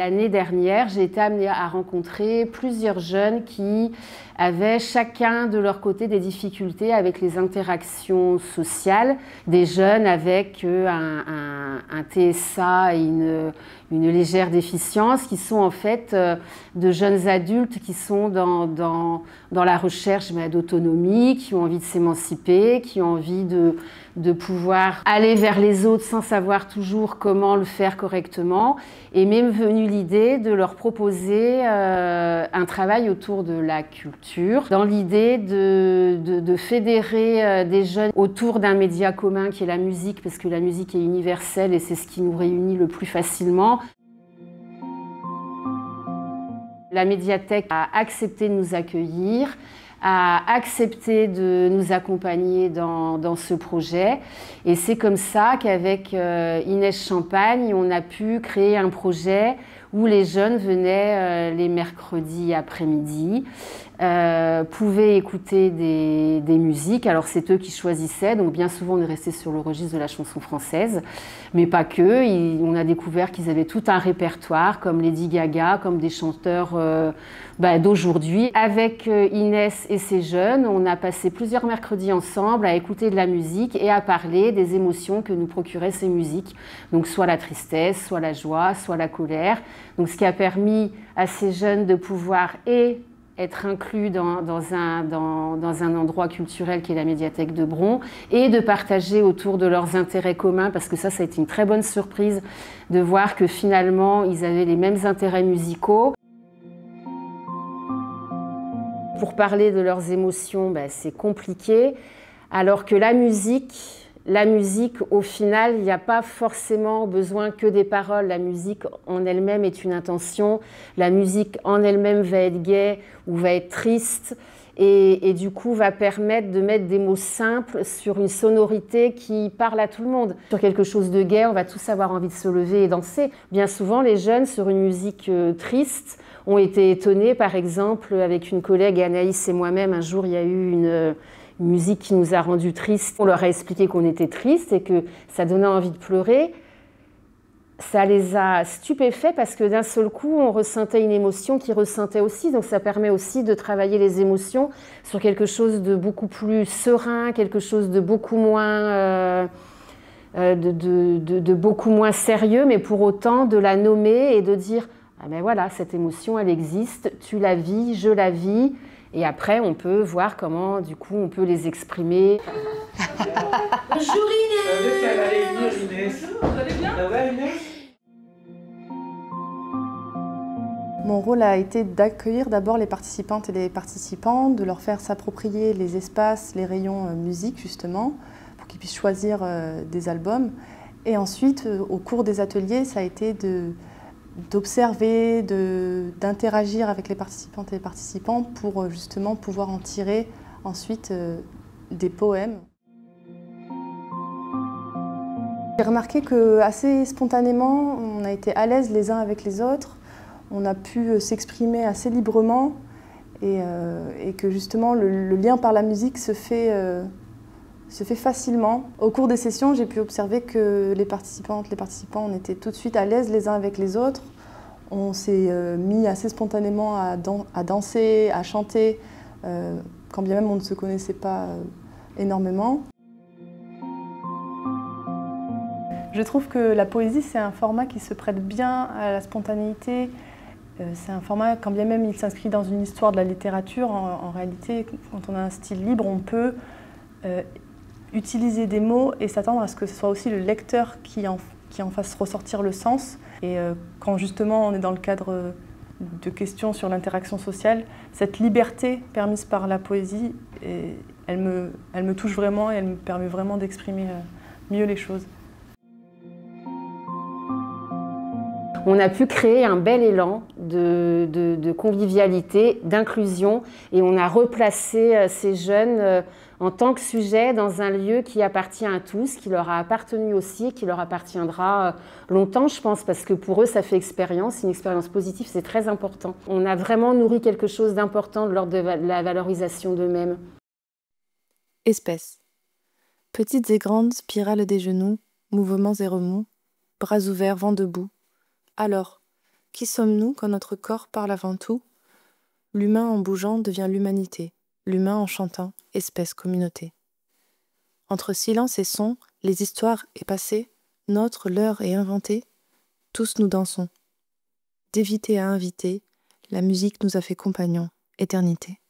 L'année dernière, j'ai été amenée à rencontrer plusieurs jeunes qui avaient chacun de leur côté des difficultés avec les interactions sociales. Des jeunes avec un TSA et une légère déficience, qui sont en fait de jeunes adultes qui sont dans la recherche d'autonomie, qui ont envie de s'émanciper, qui ont envie de pouvoir aller vers les autres sans savoir toujours comment le faire correctement. Et m'est venue l'idée de leur proposer un travail autour de la culture, dans l'idée de fédérer des jeunes autour d'un média commun qui est la musique, parce que la musique est universelle et c'est ce qui nous réunit le plus facilement. La médiathèque a accepté de nous accueillir, a accepté de nous accompagner dans ce projet. Et c'est comme ça qu'avec Inès Champagne, on a pu créer un projet où les jeunes venaient les mercredis après-midi, pouvaient écouter des musiques. Alors c'est eux qui choisissaient, donc bien souvent on est resté sur le registre de la chanson française, mais pas que. On a découvert qu'ils avaient tout un répertoire, comme Lady Gaga, comme des chanteurs d'aujourd'hui. Avec Inès et ces jeunes, on a passé plusieurs mercredis ensemble à écouter de la musique et à parler des émotions que nous procuraient ces musiques. Donc soit la tristesse, soit la joie, soit la colère. Donc ce qui a permis à ces jeunes de pouvoir être inclus dans un endroit culturel qui est la médiathèque de Bron et de partager autour de leurs intérêts communs, parce que ça a été une très bonne surprise de voir que finalement ils avaient les mêmes intérêts musicaux. Pour parler de leurs émotions, c'est compliqué, alors que la musique, au final, il n'y a pas forcément besoin que des paroles. La musique en elle-même est une intention. La musique en elle-même va être gaie ou va être triste. Et du coup, va permettre de mettre des mots simples sur une sonorité qui parle à tout le monde. Sur quelque chose de gai, on va tous avoir envie de se lever et danser. Bien souvent, les jeunes, sur une musique triste, ont été étonnés. Par exemple, avec une collègue, Anaïs et moi-même, un jour, il y a eu une musique qui nous a rendus tristes. On leur a expliqué qu'on était tristes et que ça donnait envie de pleurer. Ça les a stupéfaits parce que d'un seul coup, on ressentait une émotion qu'ils ressentaient aussi. Donc ça permet aussi de travailler les émotions sur quelque chose de beaucoup plus serein, quelque chose de beaucoup moins, beaucoup moins sérieux, mais pour autant de la nommer et de dire « Ah ben voilà, cette émotion, elle existe, tu la vis, je la vis ». Et après, on peut voir comment, du coup, on peut les exprimer. Bonjour Inès. Elle allait venir, Inès. Bonjour, vous allez bien? Ça va, Inès? Mon rôle a été d'accueillir d'abord les participantes et les participants, de leur faire s'approprier les espaces, les rayons musique justement, pour qu'ils puissent choisir des albums. Et ensuite, au cours des ateliers, ça a été d'observer, d'interagir avec les participantes et les participants pour justement pouvoir en tirer ensuite des poèmes. J'ai remarqué qu'assez spontanément, on a été à l'aise les uns avec les autres, on a pu s'exprimer assez librement et que justement le lien par la musique se fait facilement. Au cours des sessions, j'ai pu observer que les participantes, les participants, on était tout de suite à l'aise les uns avec les autres. On s'est mis assez spontanément à danser, à chanter, quand bien même on ne se connaissait pas énormément. Je trouve que la poésie, c'est un format qui se prête bien à la spontanéité. C'est un format, quand bien même il s'inscrit dans une histoire de la littérature, en réalité, quand on a un style libre, on peut utiliser des mots et s'attendre à ce que ce soit aussi le lecteur qui en fasse ressortir le sens. Et quand justement on est dans le cadre de questions sur l'interaction sociale, cette liberté permise par la poésie, elle me touche vraiment et elle me permet vraiment d'exprimer mieux les choses. On a pu créer un bel élan de convivialité, d'inclusion, et on a replacé ces jeunes en tant que sujets dans un lieu qui appartient à tous, qui leur a appartenu aussi et qui leur appartiendra longtemps, je pense, parce que pour eux, ça fait expérience, une expérience positive, c'est très important. On a vraiment nourri quelque chose d'important lors de la valorisation d'eux-mêmes. Espèces. Petites et grandes spirales des genoux, mouvements et remous, bras ouverts, vent debout. Alors, Qui sommes-nous quand notre corps parle avant tout? L'humain en bougeant devient l'humanité, l'humain en chantant, espèce communauté. Entre silence et son, les histoires est passée, notre, leur est inventée, tous nous dansons. D'éviter à inviter, la musique nous a fait compagnons, éternité.